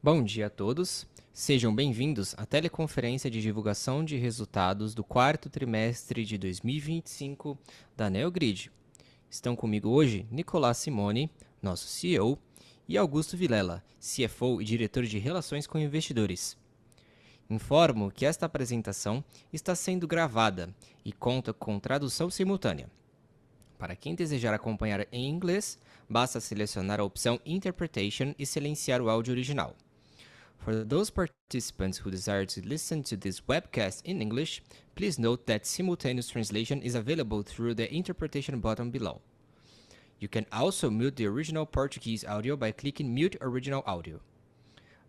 Bom dia a todos. Sejam bem-vindos à teleconferência de divulgação de resultados do quarto trimestre de 2025 da Neogrid. Estão comigo hoje Nicolás Simone, nosso CEO, e Augusto Vilela, CFO e diretor de Relações com Investidores. Informo que esta apresentação está sendo gravada e conta com tradução simultânea. Para quem desejar acompanhar em inglês, basta selecionar a opção Interpretation e silenciar o áudio original. For those participants who desire to listen to this webcast in English, please note that simultaneous translation is available through the interpretation button below. You can also mute the original Portuguese audio by clicking Mute Original Audio.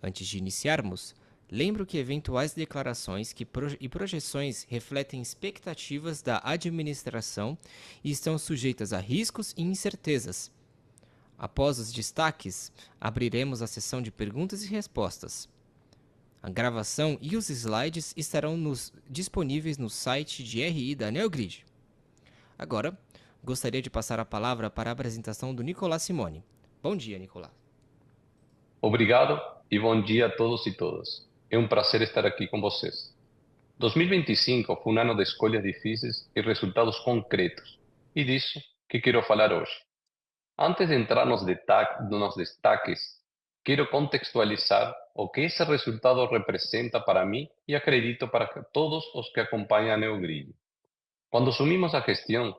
Antes de iniciarmos, lembro que eventuais declarações e projeções refletem expectativas da administração e estão sujeitas a riscos e incertezas. Após os destaques, abriremos a sessão de perguntas e respostas. A gravação e os slides estarão disponíveis no site de RI da Neogrid. Agora, gostaria de passar a palavra para a apresentação do Nicolás Simone. Bom dia, Nicolás. Obrigado e bom dia a todos e todas. É um prazer estar aqui com vocês. 2025 foi um ano de escolhas difíceis e resultados concretos, e disso que quero falar hoje. Antes de entrar nos destaques, quero contextualizar o que esse resultado representa para mim e acredito para todos os que acompanham a Neogrid. Quando assumimos a gestão,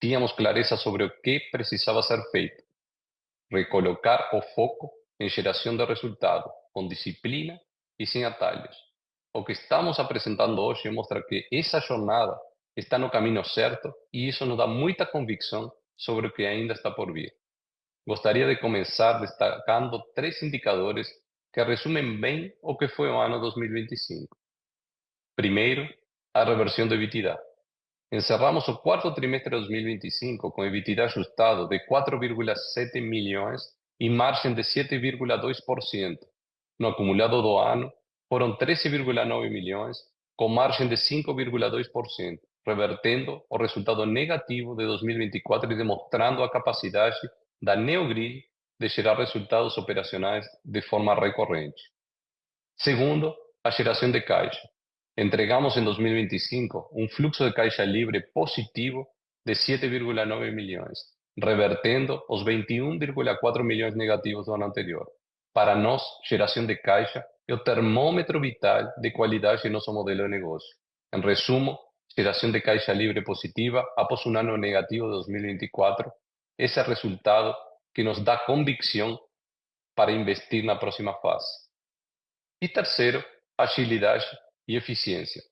tínhamos clareza sobre o que precisava ser feito. Recolocar o foco em geração de resultado, com disciplina e sem atalhos. O que estamos apresentando hoje mostra que essa jornada está no caminho certo e isso nos dá muita convicção sobre o que ainda está por vir. Gostaria de começar destacando 3 indicadores que resumem bem o que foi o ano 2025. Primeiro, a reversão do EBITDA. Encerramos o quarto trimestre de 2025 com EBITDA ajustado de 4,7 milhões e margem de 7,2%. No acumulado do ano, foram 13,9 milhões, com margem de 5,2%, revertendo o resultado negativo de 2024 e demonstrando a capacidade da Neogrid de gerar resultados operacionais de forma recorrente. Segundo, a geração de caixa. Entregamos em 2025 um fluxo de caixa livre positivo de 7,9 milhões, revertendo os 21,4 milhões negativos do ano anterior. Para nós, geração de caixa é o termômetro vital de qualidade de nosso modelo de negócio. Em resumo, geração de caixa livre positiva após um ano negativo de 2024, esse é o resultado que nos dá convicção para investir na próxima fase. E terceiro, agilidade e eficiência.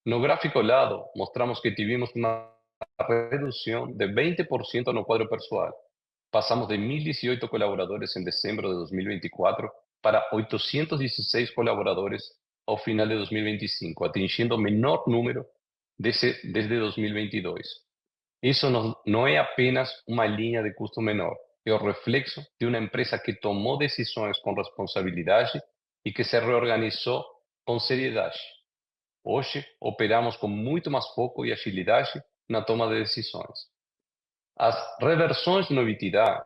No gráfico ao lado, mostramos que tivemos uma redução de 20% no quadro pessoal. Passamos de 1.018 colaboradores em dezembro de 2024 para 816 colaboradores ao final de 2025, atingindo o menor número desde 2022. Isso não é apenas uma linha de custo menor, é o reflexo de uma empresa que tomou decisões com responsabilidade e que se reorganizou com seriedade. Hoje, operamos com muito mais foco e agilidade na toma de decisões. As reversões no EBITDA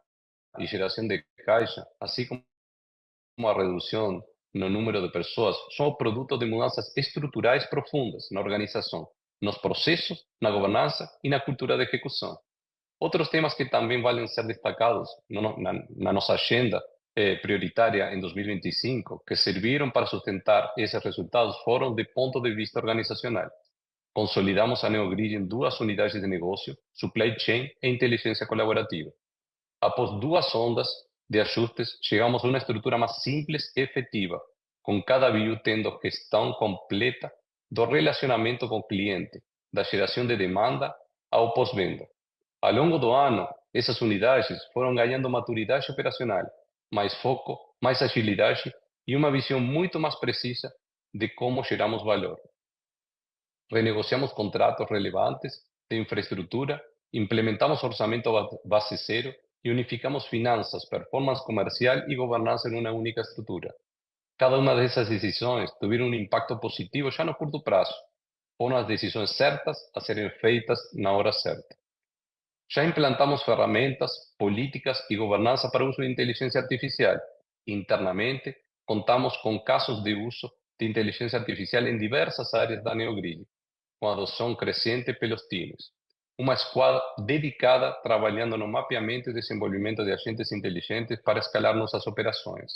e geração de caixa, assim como a redução no número de pessoas, são o produto de mudanças estruturais profundas na organização, nos processos, na governança e na cultura de execução. Outros temas que também valem ser destacados na nossa agenda prioritária em 2025, que serviram para sustentar esses resultados, foram de ponto de vista organizacional. Consolidamos a Neogrid em 2 unidades de negócio, Supply Chain e Inteligência Colaborativa. Após 2 ondas de ajustes, chegamos a uma estrutura mais simples e efetiva, com cada BU tendo gestão completa do relacionamento com o cliente, da geração de demanda ao pós-venda. Ao longo do ano, essas unidades foram ganhando maturidade operacional, mais foco, mais agilidade e uma visão muito mais precisa de como geramos valor. Renegociamos contratos relevantes de infraestrutura, implementamos orçamento base zero e unificamos finanças, performance comercial e governança em uma única estrutura. Cada uma dessas decisões tiveram um impacto positivo já no curto prazo. Foram as decisões certas a serem feitas na hora certa. Já implantamos ferramentas, políticas e governança para o uso de inteligência artificial, internamente contamos com casos de uso de inteligência artificial em diversas áreas da Neogrid, com adoção crescente pelos times. Uma squad dedicada trabalhando no mapeamento e desenvolvimento de agentes inteligentes para escalar nossas operações.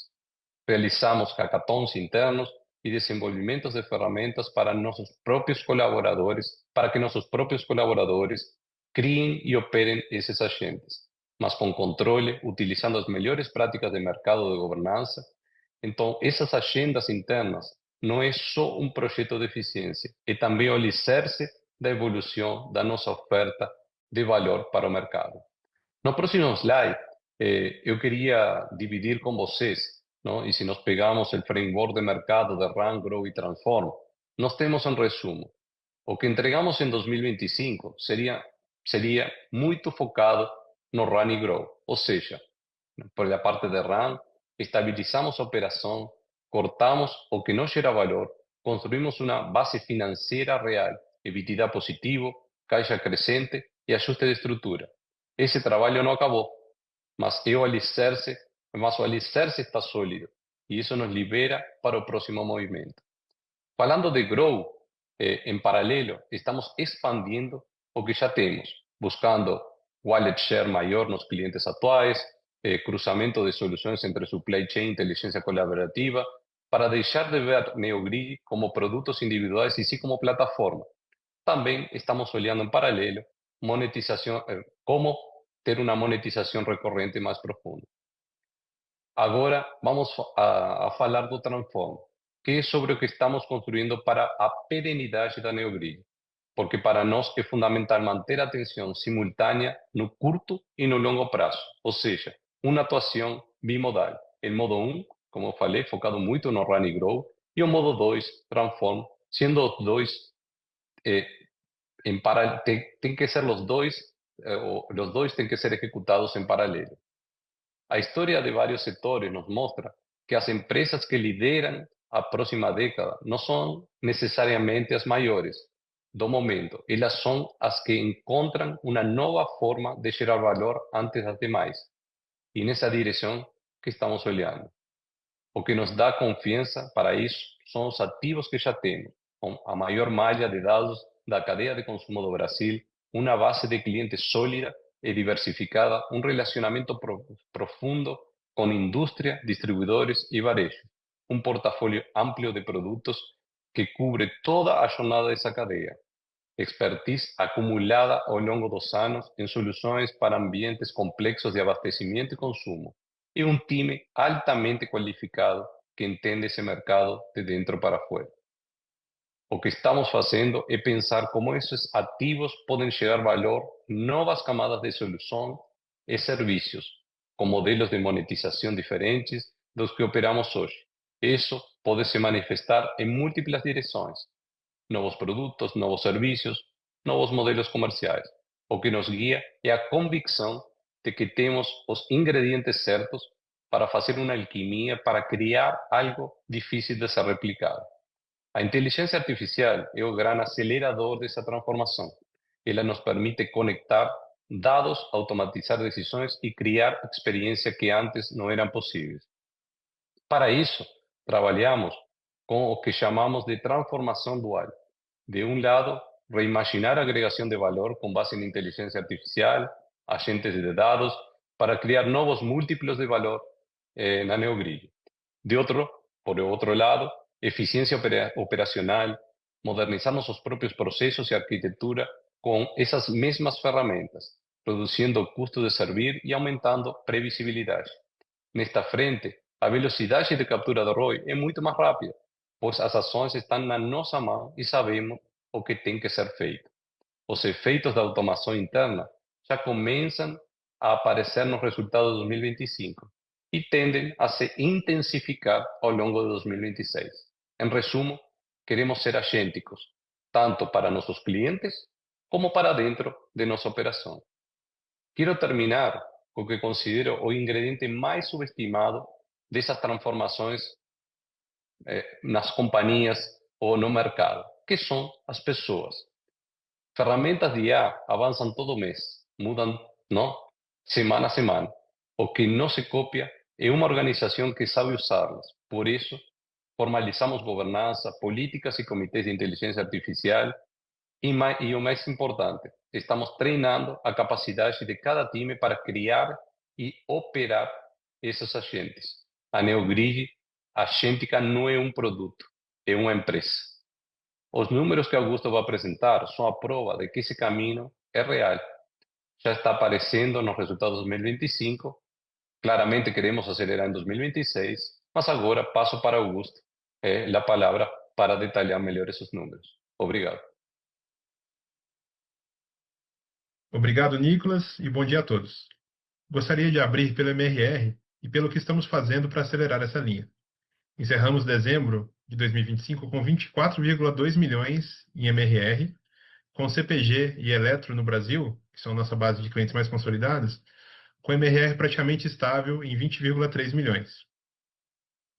Realizamos hackathons internos e desenvolvimentos de ferramentas para que nossos próprios colaboradores criem e operem esses agentes, mas com controle, utilizando as melhores práticas de mercado de governança. Então, essas agendas internas não é só um projeto de eficiência, é também o alicerce da evolução da nossa oferta de valor para o mercado. No próximo slide, eu queria dividir com vocês, não? E se nós pegamos o framework de mercado de Run, Grow e Transform, nós temos um resumo. O que entregamos em 2025 seria muito focado no Run e Grow, ou seja, por a parte de Run, estabilizamos a operação, cortamos o que não gera valor, construímos uma base financeira real, EBITDA positivo, caixa crescente e ajuste de estrutura. Esse trabalho não acabou, mas o alicerce está sólido e isso nos libera para o próximo movimento. Falando de Grow, em paralelo, estamos expandindo o que já temos, buscando wallet share maior nos clientes atuais, cruzamento de soluções entre supply chain e inteligência colaborativa, para deixar de ver Neogrid como produtos individuais e sim como plataforma. Também estamos olhando em paralelo monetização, como ter uma monetização recorrente mais profunda. Agora vamos a falar do Transform, que é sobre o que estamos construindo para a perenidade da Neogrid, porque para nós é fundamental manter a atenção simultânea no curto e no longo prazo, ou seja, uma atuação bimodal. O modo 1, como eu falei, focado muito no Run e Grow, e o modo 2, Transform, sendo os dois tem que ser os dois têm que ser executados em paralelo. A história de vários setores nos mostra que as empresas que lideram a próxima década não são necessariamente as maiores do momento, elas são as que encontram uma nova forma de gerar valor antes das demais. E nessa direção que estamos olhando. O que nos dá confiança para isso são os ativos que já temos, com a maior malha de dados da cadeia de consumo do Brasil, uma base de clientes sólida e diversificada, um relacionamento profundo com indústria, distribuidores e varejo, um portafólio amplo de produtos que cubre toda a jornada dessa cadeia, expertise acumulada ao longo dos anos em soluções para ambientes complexos de abastecimento e consumo, e um time altamente qualificado que entende esse mercado de dentro para fora. O que estamos fazendo é pensar como esses ativos podem gerar valor em novas camadas de solução e serviços, com modelos de monetização diferentes dos que operamos hoje. Isso pode se manifestar em múltiplas direções: novos produtos, novos serviços, novos modelos comerciais. O que nos guia é a convicção de que temos os ingredientes certos para fazer uma alquimia para criar algo difícil de ser replicado. A inteligência artificial é o grande acelerador dessa transformação. Ela nos permite conectar dados, automatizar decisões e criar experiências que antes não eram possíveis. Para isso, trabalhamos com o que chamamos de transformação dual. De um lado, reimaginar a agregação de valor com base em inteligência artificial, agentes de dados, para criar novos múltiplos de valor na Neogrid. Por outro lado, eficiência operacional, modernizar nossos próprios processos e arquitetura com essas mesmas ferramentas, reduzindo o custo de servir e aumentando previsibilidade. Nesta frente, a velocidade de captura do ROI é muito mais rápida, pois as ações estão na nossa mão e sabemos o que tem que ser feito. Os efeitos da automação interna já começam a aparecer nos resultados de 2025 e tendem a se intensificar ao longo de 2026. Em resumo, queremos ser agênticos, tanto para nossos clientes como para dentro de nossa operação. Quero terminar com o que considero o ingrediente mais subestimado dessas transformações nas companhias ou no mercado, que são as pessoas. Ferramentas de IA avançam todo mês, mudam, não? Semana a semana. O que não se copia é uma organização que sabe usá-las. Por isso, formalizamos governança, políticas e comitês de inteligência artificial e o mais importante, estamos treinando a capacidade de cada time para criar e operar esses agentes. A NeoGrid Agêntica não é um produto, é uma empresa. Os números que Augusto vai apresentar são a prova de que esse caminho é real. Já está aparecendo nos resultados de 2025. Claramente queremos acelerar em 2026, mas agora passo para Augusto a palavra para detalhar melhor esses números. Obrigado. Obrigado, Nicolas, e bom dia a todos. Gostaria de abrir pelo MRR e pelo que estamos fazendo para acelerar essa linha. Encerramos dezembro de 2025 com 24,2 milhões em MRR, com CPG e Eletro no Brasil, que são nossa base de clientes mais consolidadas, com MRR praticamente estável em 20,3 milhões.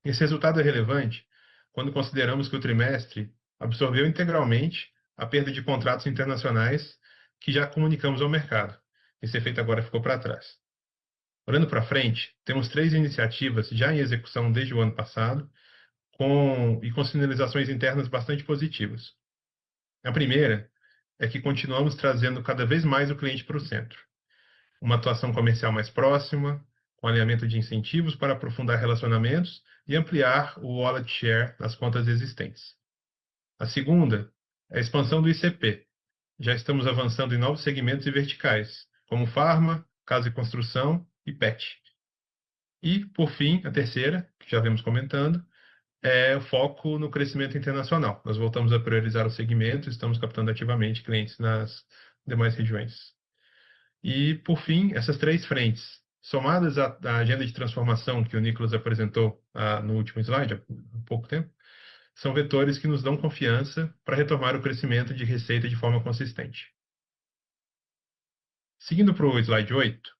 Esse resultado é relevante quando consideramos que o trimestre absorveu integralmente a perda de contratos internacionais que já comunicamos ao mercado. Esse efeito agora ficou para trás. Olhando para frente, temos 3 iniciativas já em execução desde o ano passado, com sinalizações internas bastante positivas. A primeira é que continuamos trazendo cada vez mais o cliente para o centro. Uma atuação comercial mais próxima, com alinhamento de incentivos para aprofundar relacionamentos e ampliar o wallet share nas contas existentes. A segunda é a expansão do ICP. Já estamos avançando em novos segmentos e verticais, como farma, casa e construção e pet. E, por fim, a terceira, que já vemos comentando, é o foco no crescimento internacional. Nós voltamos a priorizar o segmento, estamos captando ativamente clientes nas demais regiões. E, por fim, essas 3 frentes, somadas à agenda de transformação que o Nicolas apresentou no último slide, há pouco tempo, são vetores que nos dão confiança para retomar o crescimento de receita de forma consistente. Seguindo para o slide 8,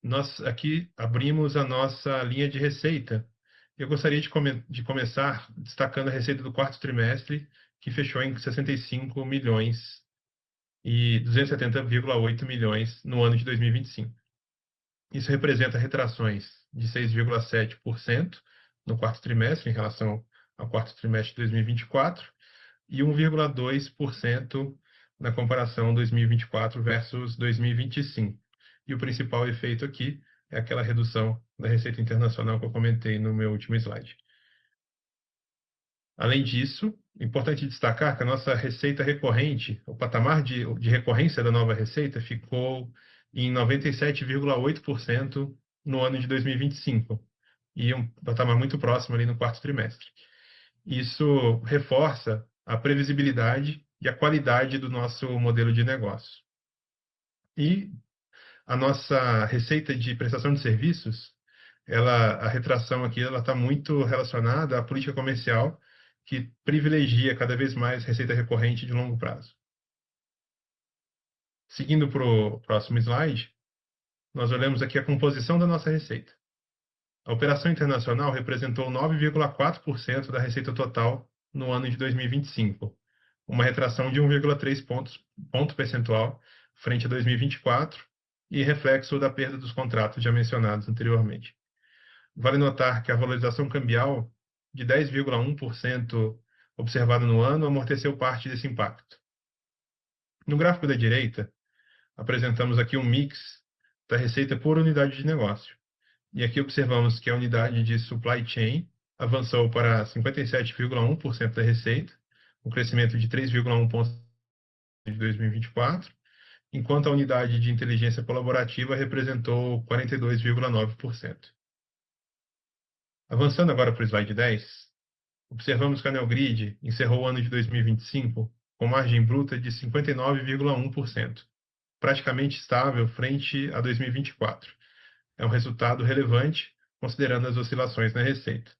nós aqui abrimos a nossa linha de receita. Eu gostaria de começar destacando a receita do quarto trimestre, que fechou em 65 milhões e 270,8 milhões no ano de 2025. Isso representa retrações de 6,7% no quarto trimestre em relação ao quarto trimestre de 2024 e 1,2% na comparação 2024 versus 2025. E o principal efeito aqui é aquela redução da receita internacional que eu comentei no meu último slide. Além disso, é importante destacar que a nossa receita recorrente, o patamar de recorrência da nova receita ficou em 97,8% no ano de 2025, e um patamar muito próximo ali no quarto trimestre. Isso reforça a previsibilidade e a qualidade do nosso modelo de negócio. E a nossa receita de prestação de serviços, a retração aqui está muito relacionada à política comercial que privilegia cada vez mais receita recorrente de longo prazo. Seguindo para o próximo slide, nós olhamos aqui a composição da nossa receita. A operação internacional representou 9,4% da receita total no ano de 2025, uma retração de 1,3 ponto percentual frente a 2024 e reflexo da perda dos contratos já mencionados anteriormente. Vale notar que a valorização cambial de 10,1% observada no ano amorteceu parte desse impacto. No gráfico da direita, apresentamos aqui um mix da receita por unidade de negócio. E aqui observamos que a unidade de supply chain avançou para 57,1% da receita, um crescimento de 3,1 pontos de 2024, enquanto a unidade de inteligência colaborativa representou 42,9%. Avançando agora para o slide 10, observamos que a NeoGrid encerrou o ano de 2025 com margem bruta de 59,1%, praticamente estável frente a 2024. É um resultado relevante, considerando as oscilações na receita.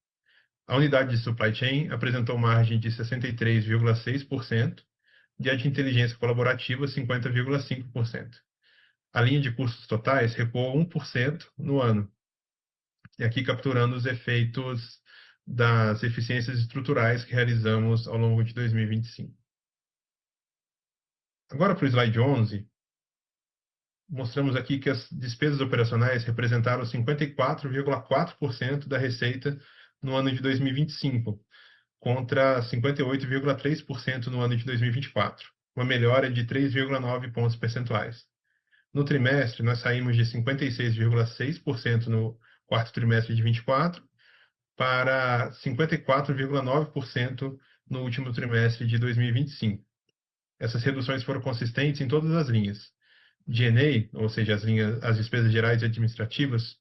A unidade de supply chain apresentou margem de 63,6% e a de inteligência colaborativa 50,5%. A linha de custos totais recuou 1% no ano, e aqui capturando os efeitos das eficiências estruturais que realizamos ao longo de 2025. Agora para o slide 11, mostramos aqui que as despesas operacionais representaram 54,4% da receita no ano de 2025, contra 58,3% no ano de 2024, uma melhora de 3,9 pontos percentuais. No trimestre, nós saímos de 56,6% no quarto trimestre de 24 para 54,9% no último trimestre de 2025. Essas reduções foram consistentes em todas as linhas. G&A, ou seja, as despesas gerais e administrativas,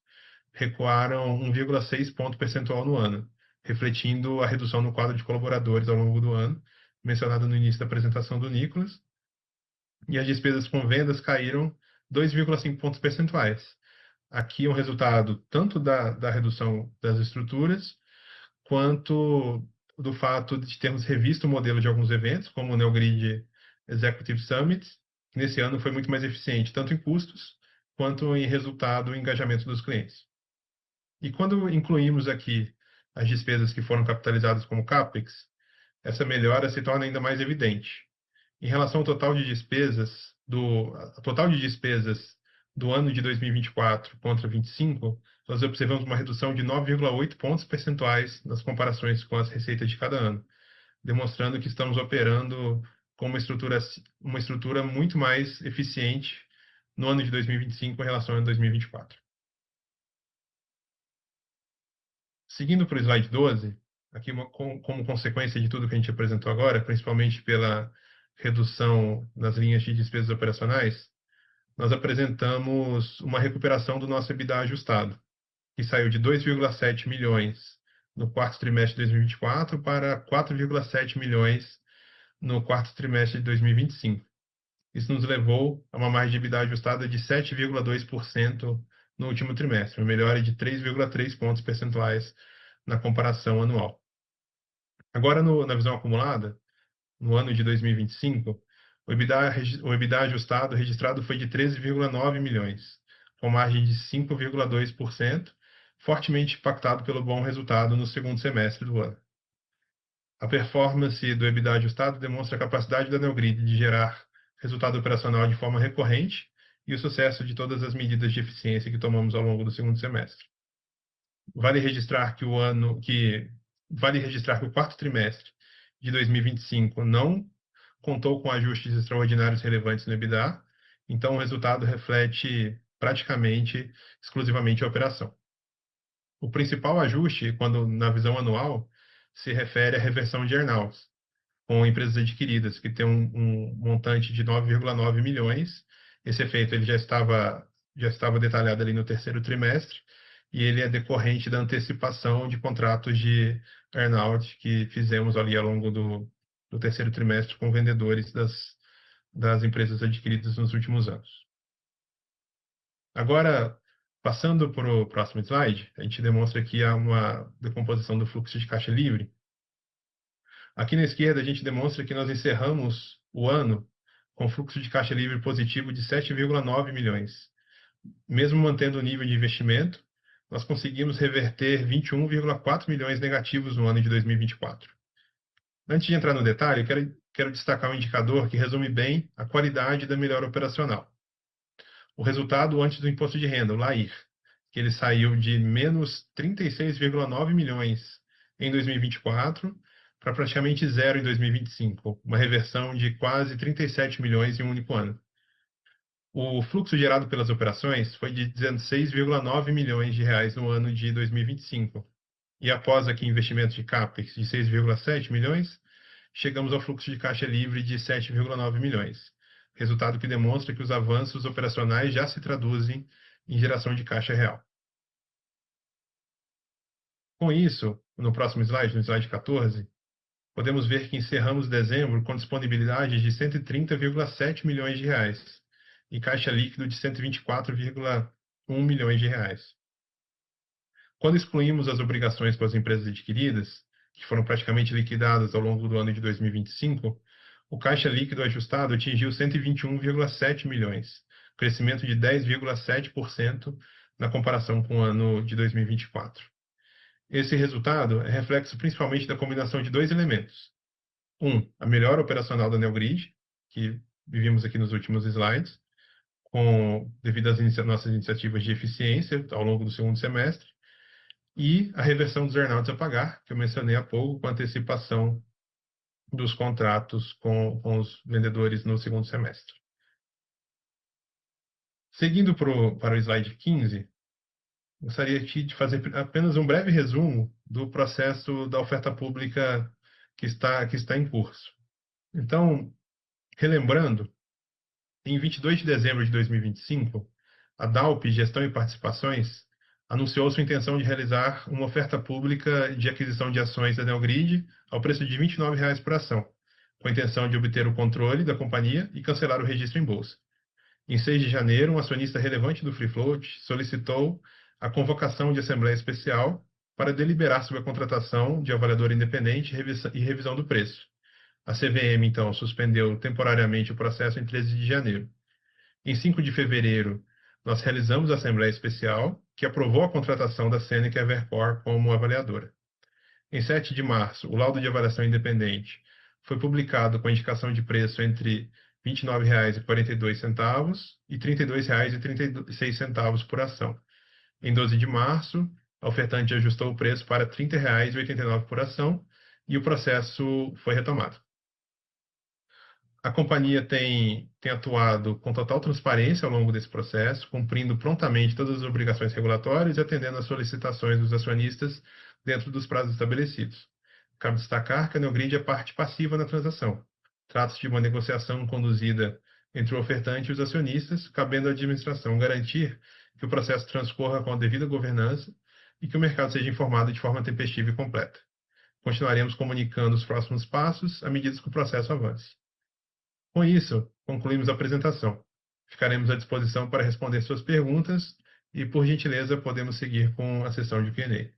recuaram 1,6 ponto percentual no ano, refletindo a redução no quadro de colaboradores ao longo do ano, mencionada no início da apresentação do Nicolas, e as despesas com vendas caíram 2,5 pontos percentuais. Aqui é um resultado tanto da redução das estruturas, quanto do fato de termos revisto o modelo de alguns eventos, como o NeoGrid Executive Summit, que nesse ano foi muito mais eficiente, tanto em custos, quanto em resultado e engajamento dos clientes. E quando incluímos aqui as despesas que foram capitalizadas como CAPEX, essa melhora se torna ainda mais evidente. Em relação ao total de despesas do ano de 2024 contra 2025, nós observamos uma redução de 9,8 pontos percentuais nas comparações com as receitas de cada ano, demonstrando que estamos operando com uma estrutura muito mais eficiente no ano de 2025 em relação ao ano de 2024. Seguindo para o slide 12, aqui como consequência de tudo que a gente apresentou agora, principalmente pela redução nas linhas de despesas operacionais, nós apresentamos uma recuperação do nosso EBITDA ajustado, que saiu de 2,7 milhões no quarto trimestre de 2024 para 4,7 milhões no quarto trimestre de 2025. Isso nos levou a uma margem de EBITDA ajustada de 7,2% no último trimestre, uma melhora de 3,3 pontos percentuais na comparação anual. Agora, na visão acumulada, no ano de 2025, o EBITDA ajustado registrado foi de 13,9 milhões, com margem de 5,2%, fortemente impactado pelo bom resultado no segundo semestre do ano. A performance do EBITDA ajustado demonstra a capacidade da NeoGrid de gerar resultado operacional de forma recorrente e o sucesso de todas as medidas de eficiência que tomamos ao longo do segundo semestre. Vale registrar que o quarto trimestre de 2025 não contou com ajustes extraordinários relevantes no EBITDA, então o resultado reflete praticamente exclusivamente a operação. O principal ajuste, quando na visão anual, se refere à reversão de earnouts com empresas adquiridas, que tem um montante de 9,9 milhões. Esse efeito ele já estava detalhado ali no terceiro trimestre, e ele é decorrente da antecipação de contratos de earnout que fizemos ali ao longo do terceiro trimestre com vendedores das empresas adquiridas nos últimos anos. Agora, passando para o próximo slide, a gente demonstra aqui uma decomposição do fluxo de caixa livre. Aqui na esquerda, a gente demonstra que nós encerramos o ano com fluxo de caixa livre positivo de 7,9 milhões. Mesmo mantendo o nível de investimento, nós conseguimos reverter 21,4 milhões negativos no ano de 2024. Antes de entrar no detalhe, eu quero destacar um indicador que resume bem a qualidade da melhora operacional. O resultado antes do imposto de renda, o LAIR, que ele saiu de menos 36,9 milhões em 2024 para praticamente zero em 2025, uma reversão de quase 37 milhões em um único ano. O fluxo gerado pelas operações foi de 16,9 milhões de reais no ano de 2025. E após aqui investimentos de CAPEX de 6,7 milhões, chegamos ao fluxo de caixa livre de 7,9 milhões. Resultado que demonstra que os avanços operacionais já se traduzem em geração de caixa real. Com isso, no próximo slide, no slide 14, podemos ver que encerramos dezembro com disponibilidade de 130,7 milhões de reais e caixa líquido de 124,1 milhões de reais. Quando excluímos as obrigações com as empresas adquiridas, que foram praticamente liquidadas ao longo do ano de 2025, o caixa líquido ajustado atingiu 121,7 milhões, crescimento de 10,7% na comparação com o ano de 2024. Esse resultado é reflexo principalmente da combinação de dois elementos. A melhora operacional da NeoGrid, que vimos aqui nos últimos slides, devido às nossas iniciativas de eficiência ao longo do segundo semestre, e a reversão dos earnouts a pagar, que eu mencionei há pouco, com antecipação dos contratos com os vendedores no segundo semestre. Seguindo para o slide 15, gostaria aqui de fazer apenas um breve resumo do processo da oferta pública que está em curso. Então, relembrando, em 22 de dezembro de 2025, a DALP Gestão e Participações anunciou sua intenção de realizar uma oferta pública de aquisição de ações da Neogrid ao preço de R$ 29 por ação, com a intenção de obter o controle da companhia e cancelar o registro em bolsa. Em 6 de janeiro, um acionista relevante do Free Float solicitou a convocação de assembleia especial para deliberar sobre a contratação de avaliador independente e revisão do preço. A CVM, então, suspendeu temporariamente o processo em 13 de janeiro. Em 5 de fevereiro, nós realizamos a Assembleia Especial, que aprovou a contratação da Seneca Evercore como avaliadora. Em 7 de março, o laudo de avaliação independente foi publicado com a indicação de preço entre R$ 29,42 e R$ 32,36 por ação. Em 12 de março, a ofertante ajustou o preço para R$ 30,89 por ação e o processo foi retomado. A companhia tem atuado com total transparência ao longo desse processo, cumprindo prontamente todas as obrigações regulatórias e atendendo às solicitações dos acionistas dentro dos prazos estabelecidos. Cabe destacar que a Neogrid é parte passiva na transação. Trata-se de uma negociação conduzida entre o ofertante e os acionistas, cabendo à administração garantir que o processo transcorra com a devida governança e que o mercado seja informado de forma tempestiva e completa. Continuaremos comunicando os próximos passos à medida que o processo avance. Com isso, concluímos a apresentação. Ficaremos à disposição para responder suas perguntas e, por gentileza, podemos seguir com a sessão de Q&A.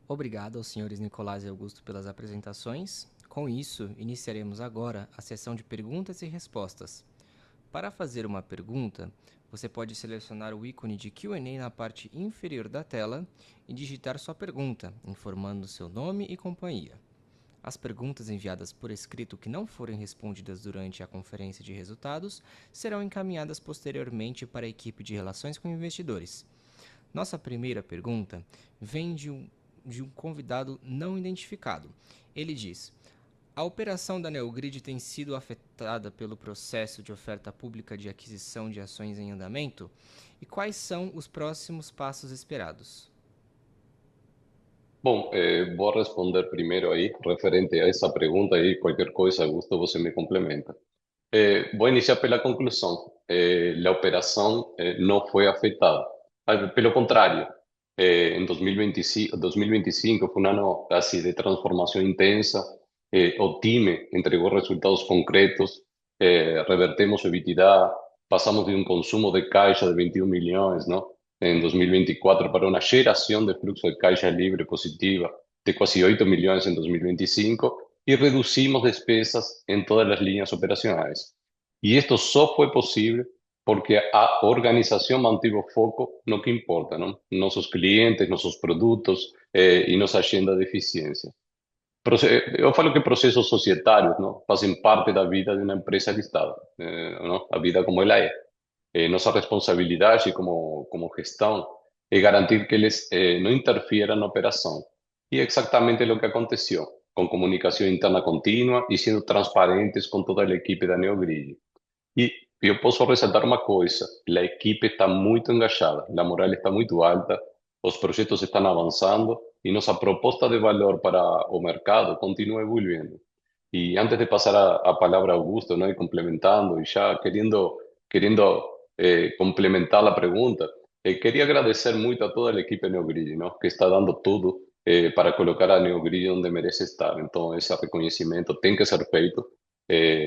Obrigado aos senhores Nicolás e Augusto pelas apresentações. Com isso, iniciaremos agora a sessão de perguntas e respostas. Para fazer uma pergunta, você pode selecionar o ícone de Q&A na parte inferior da tela e digitar sua pergunta, informando seu nome e companhia. As perguntas enviadas por escrito que não forem respondidas durante a conferência de resultados serão encaminhadas posteriormente para a equipe de relações com investidores. Nossa primeira pergunta vem de um convidado não identificado. Ele diz: a operação da Neogrid tem sido afetada pelo processo de oferta pública de aquisição de ações em andamento? E quais são os próximos passos esperados? Bom, vou responder primeiro aí, referente a essa pergunta aí, qualquer coisa, Augusto, você me complementa. Vou iniciar pela conclusão. A operação não foi afetada. Pelo contrário, em 2025 foi um ano assim, de transformação intensa. O time entregou resultados concretos, revertemos o EBITDA, passamos de um consumo de caixa de 21 milhões, não? En 2024 para una generación de flujo de caja libre positiva de casi 8 millones en 2025 y reducimos despesas en todas las líneas operacionales. Y esto solo fue posible porque a organización mantuvo foco no que importa, ¿no? Nuestros clientes, nuestros productos y nuestra agenda de eficiencia. Eu falo que processos societários, não, fazem parte da vida de uma empresa listada, não? A vida como ela é. Nossa responsabilidade como gestão é garantir que eles não interfieram na operação. E é exatamente o que aconteceu, com comunicação interna contínua e sendo transparentes com toda a equipe da Neogrid. E eu posso ressaltar uma coisa: a equipe está muito engajada, a moral está muito alta, os projetos estão avançando e nossa proposta de valor para o mercado continua evoluindo. E antes de passar a palavra a Augusto, né, e complementando, e já querendo complementar a pergunta, queria agradecer muito a toda a equipe Neogrid, não, que está dando tudo para colocar a Neogrid onde merece estar. Então, esse reconhecimento tem que ser feito,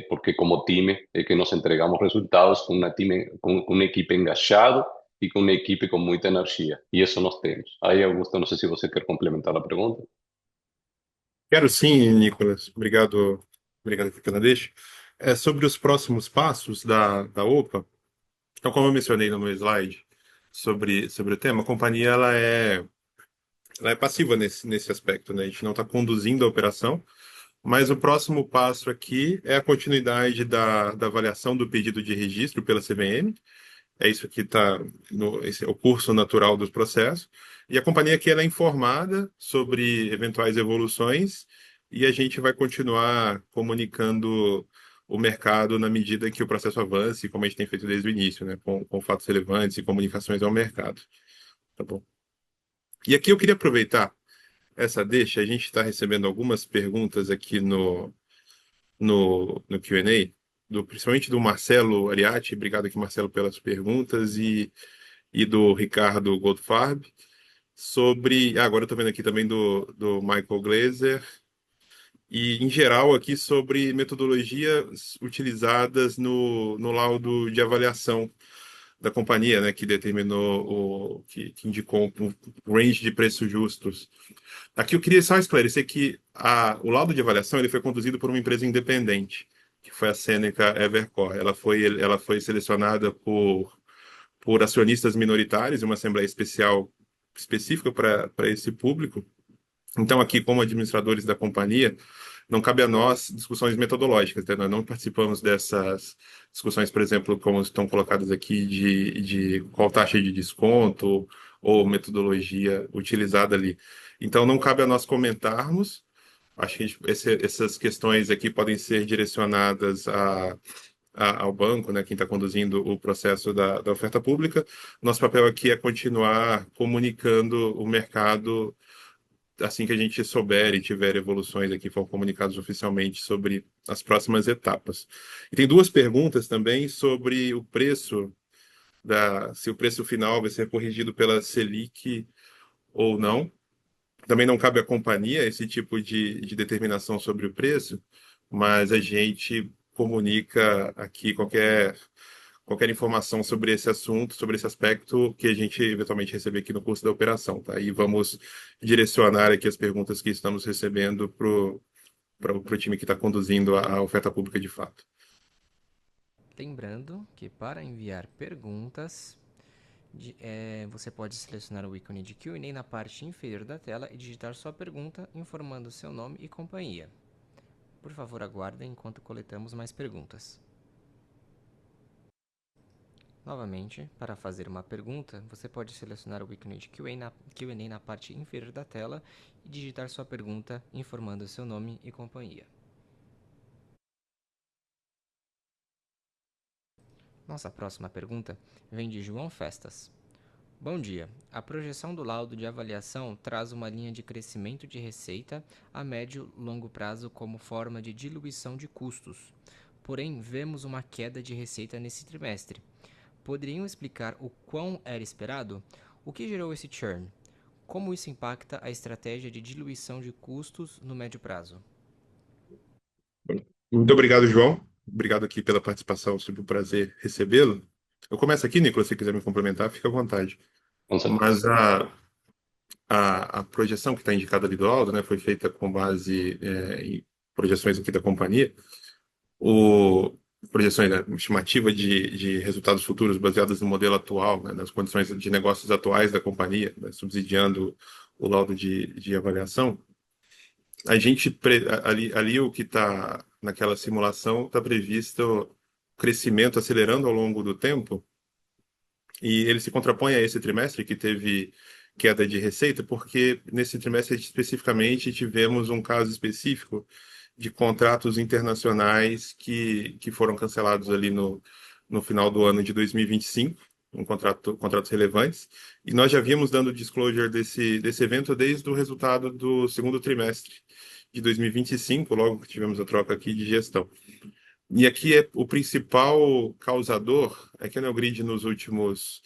porque como time é que nós entregamos resultados com uma equipe engajada e com uma equipe com muita energia. E isso nós temos. Aí, Augusto, não sei se você quer complementar a pergunta. Quero sim, Nicolas. Obrigado pela deixa. Sobre os próximos passos da OPA, então, como eu mencionei no meu slide sobre o tema, a companhia ela é passiva nesse aspecto, né? A gente não está conduzindo a operação, Mas o próximo passo aqui é a continuidade da avaliação do pedido de registro pela CVM. É isso que está esse é o curso natural dos processos. E a companhia aqui ela é informada sobre eventuais evoluções e a gente vai continuar comunicando o mercado na medida que o processo avance, como a gente tem feito desde o início, né, com fatos relevantes e comunicações ao mercado. Tá bom. E aqui eu queria aproveitar essa deixa. A gente está recebendo algumas perguntas aqui no Q&A, principalmente do Marcelo Ariati. Obrigado aqui, Marcelo, pelas perguntas. E do Ricardo Goldfarb, sobre. Agora eu estou vendo aqui também do Michael Glazer, e em geral aqui sobre metodologias utilizadas no laudo de avaliação da companhia, né, que determinou que indicou um range de preços justos. Aqui eu queria só esclarecer que o laudo de avaliação ele foi conduzido por uma empresa independente, que foi a Seneca Evercore. Ela foi selecionada por acionistas minoritários, uma assembleia especial específica para esse público. Então, aqui, como administradores da companhia, não cabe a nós discussões metodológicas, né? Nós não participamos dessas discussões, por exemplo, como estão colocadas aqui, de qual taxa de desconto ou metodologia utilizada ali. Então, não cabe a nós comentarmos. Acho que essas questões aqui podem ser direcionadas ao banco, né, quem está conduzindo o processo da oferta pública. Nosso papel aqui é continuar comunicando o mercado assim que a gente souber e tiver evoluções aqui, foram comunicados oficialmente sobre as próximas etapas. E tem duas perguntas também sobre o preço, se o preço final vai ser corrigido pela Selic ou não. Também não cabe à companhia esse tipo de determinação sobre o preço, mas a gente comunica aqui qualquer informação sobre esse assunto, sobre esse aspecto que a gente eventualmente receber aqui no curso da operação, tá? E vamos direcionar aqui as perguntas que estamos recebendo para o time que está conduzindo a oferta pública de fato. Lembrando que para enviar perguntas, você pode selecionar o ícone de Q&A na parte inferior da tela e digitar sua pergunta, informando seu nome e companhia. Por favor, aguardem enquanto coletamos mais perguntas. Novamente, para fazer uma pergunta, você pode selecionar o ícone de Q&A na parte inferior da tela e digitar sua pergunta, informando seu nome e companhia. Nossa próxima pergunta vem de João Festas. Bom dia. A projeção do laudo de avaliação traz uma linha de crescimento de receita a médio e longo prazo como forma de diluição de custos. Porém, vemos uma queda de receita nesse trimestre. Poderiam explicar o quão era esperado? O que gerou esse churn? Como isso impacta a estratégia de diluição de custos no médio prazo? Muito obrigado, João. Obrigado aqui pela participação, sempre um prazer recebê-lo. Eu começo aqui, Nicolas, se quiser me complementar, fica à vontade. Com certeza. Mas a projeção que está indicada ali do laudo, né, foi feita com base em projeções aqui da companhia, o projeções, né, estimativa de resultados futuros baseadas no modelo atual, né, nas condições de negócios atuais da companhia, né, subsidiando o laudo de avaliação. A gente ali o que está naquela simulação está previsto crescimento acelerando ao longo do tempo, e ele se contrapõe a esse trimestre que teve queda de receita, porque nesse trimestre especificamente tivemos um caso específico de contratos internacionais que foram cancelados ali no final do ano de 2025, contratos relevantes, e nós já vínhamos dando disclosure desse evento desde o resultado do segundo trimestre de 2025, logo que tivemos a troca aqui de gestão. E aqui é o principal causador é que a Neogrid nos últimos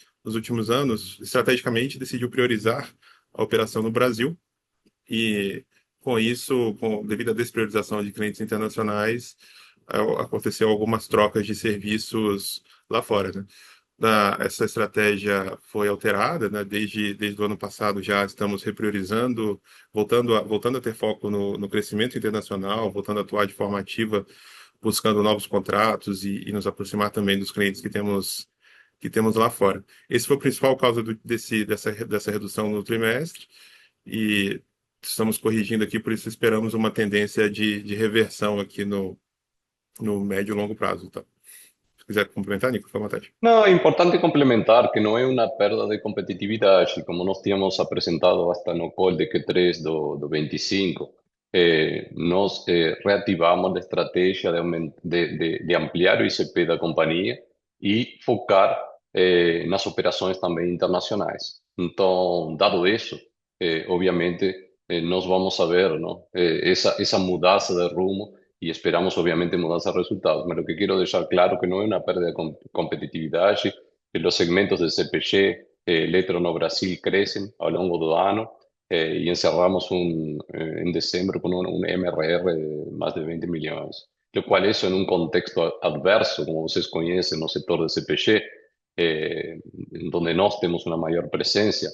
anos, estrategicamente, decidiu priorizar a operação no Brasil e, com isso, devido à despriorização de clientes internacionais, aconteceu algumas trocas de serviços lá fora, né? Essa estratégia foi alterada, né? Desde o ano passado já estamos repriorizando, voltando a ter foco no crescimento internacional, voltando a atuar de forma ativa, buscando novos contratos e nos aproximar também dos clientes que temos lá fora. Esse foi o principal causa dessa redução no trimestre, e estamos corrigindo aqui, por isso esperamos uma tendência de reversão aqui no médio e longo prazo, tá? Se quiser complementar, Nico, fica à vontade. No, es importante complementar que no es una pérdida de competitividad, y como nos tínhamos apresentado hasta no call de Q3 do 25, nos reativamos la estrategia de ampliar o ICP da companhia e focar nas operações também internacionais. Então, dado isso, obviamente, nós vamos a ver, ¿no? Esa mudança de rumo y esperamos obviamente mudanza de resultados. Pero lo que quiero dejar claro que no es una pérdida de competitividad, que los segmentos de CPG, Electro no Brasil crecen a lo largo del año y encerramos en diciembre con un MRR de más de 20 millones. Lo cual eso en un contexto adverso, como ustedes conocen, en el sector de CPG, donde nos tenemos una mayor presencia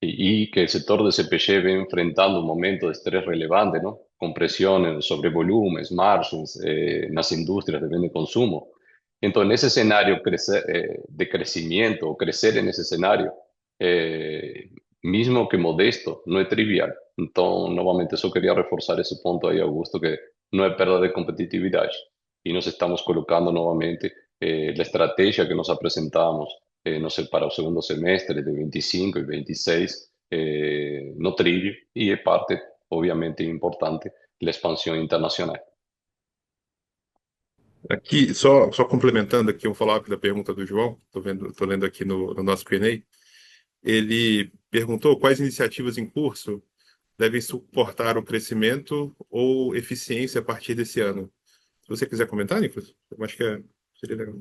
y que el sector de CPG ve enfrentando un momento de estrés relevante, ¿no? Con presiones sobre volúmenes, margens, en las industrias de bien de consumo. Entonces, en ese escenario de crecimiento o crecer en ese escenario, mismo que modesto, no es trivial. Entonces, nuevamente, eso quería reforzar ese punto ahí, Augusto, que no hay pérdida de competitividad y nos estamos colocando nuevamente la estrategia que nos presentamos no sé, para el segundo semestre de 25 y 26, no trilho, y es parte, obviamente, importante, la expansión internacional. Aqui, só complementando aqui um follow-up da pergunta do João, tô lendo aqui no nosso Q&A. Ele perguntou quais iniciativas em curso devem suportar o crescimento ou eficiência a partir desse ano. Se você quiser comentar, Nicolas, eu acho que seria legal.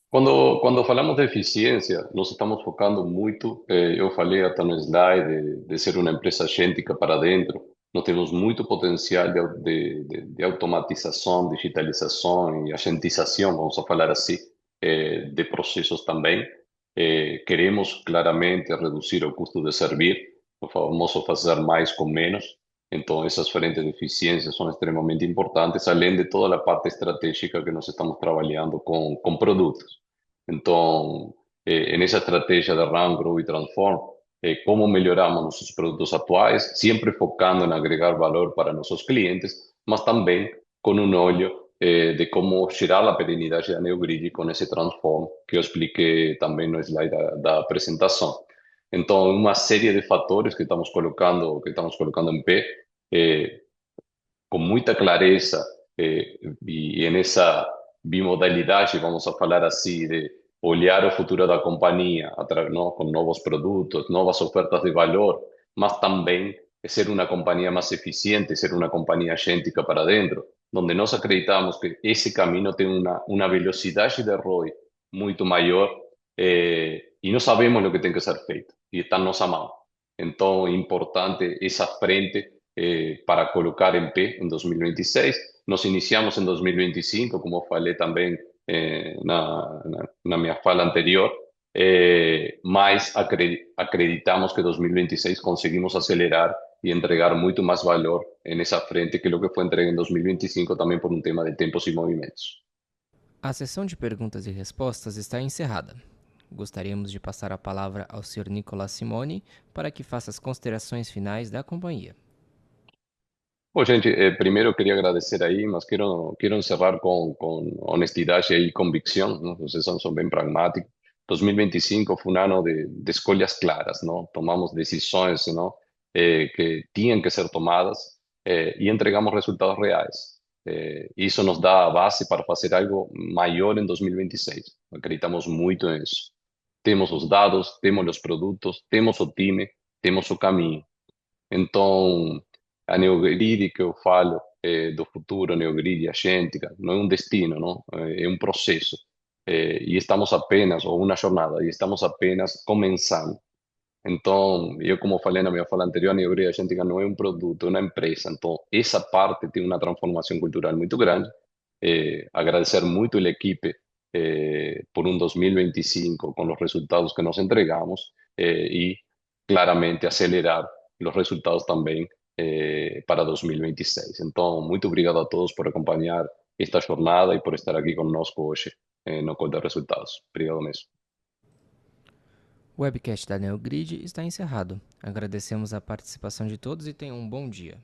Cuando hablamos de eficiencia, nos estamos focando mucho, yo falei hasta en el slide, de ser una empresa agéntica para adentro. Nós temos muito potencial de automatização, digitalização e agentização, vamos a falar assim, de processos também. Queremos claramente reduzir o custo de servir, o famoso fazer mais com menos. Então, essas frentes de eficiência são extremamente importantes, além de toda a parte estratégica que nós estamos trabalhando com produtos. Então, nessa estratégia de Run, Grow e Transform, cómo melhoramos nuestros productos actuales, siempre focando en agregar valor para nuestros clientes, mas también con un olho de cómo gerar la perenidad de NeoGrid con ese transform que yo expliqué también en el slide de la presentación. Entonces, una serie de factores que estamos colocando en P con mucha clareza y en esa bimodalidad, vamos a hablar así, de olhar o futuro da companhia ¿no? Com novos produtos, novas ofertas de valor, mas também ser uma companhia mais eficiente, ser uma companhia agêntica para dentro, onde nós acreditamos que esse caminho tem uma velocidade de ROI muito maior e nós sabemos o que tem que ser feito e está em nossa mão. Então, é importante essa frente para colocar em pé em 2026. Nós iniciamos em 2025, como falei também na minha fala anterior, mas acreditamos que 2026 conseguimos acelerar e entregar muito mais valor nessa frente que o que foi entregue em 2025 também por um tema de tempos e movimentos. A sessão de perguntas e respostas está encerrada. Gostaríamos de passar a palavra ao Sr. Nicolás Simone para que faça as considerações finais da companhia. Bom, gente, primeiro queria agradecer aí, mas quero encerrar com honestidade e convicção, não? Vocês são bem pragmáticos. 2025 foi um ano de escolhas claras, não? Tomamos decisões, não? Que tinham que ser tomadas e entregamos resultados reais. Isso nos dá a base para fazer algo maior em 2026. Acreditamos muito nisso. Temos os dados, temos os produtos, temos o time, temos o caminho. Então, a NeoGrid que eu falo do futuro, a NeoGrid agêntica, não é um destino, não? É um processo. E estamos apenas, ou uma jornada, e estamos apenas começando. Então, eu como falei na minha fala anterior, a NeoGrid agêntica não é um produto, é uma empresa. Então, essa parte tem uma transformação cultural muito grande. Agradecer muito a equipe por 2025 com os resultados que nos entregamos e, claramente, acelerar os resultados também para 2026. Então, muito obrigado a todos por acompanhar esta jornada e por estar aqui conosco hoje no Call de Resultados. Obrigado mesmo. O webcast da NeoGrid está encerrado. Agradecemos a participação de todos e tenham um bom dia.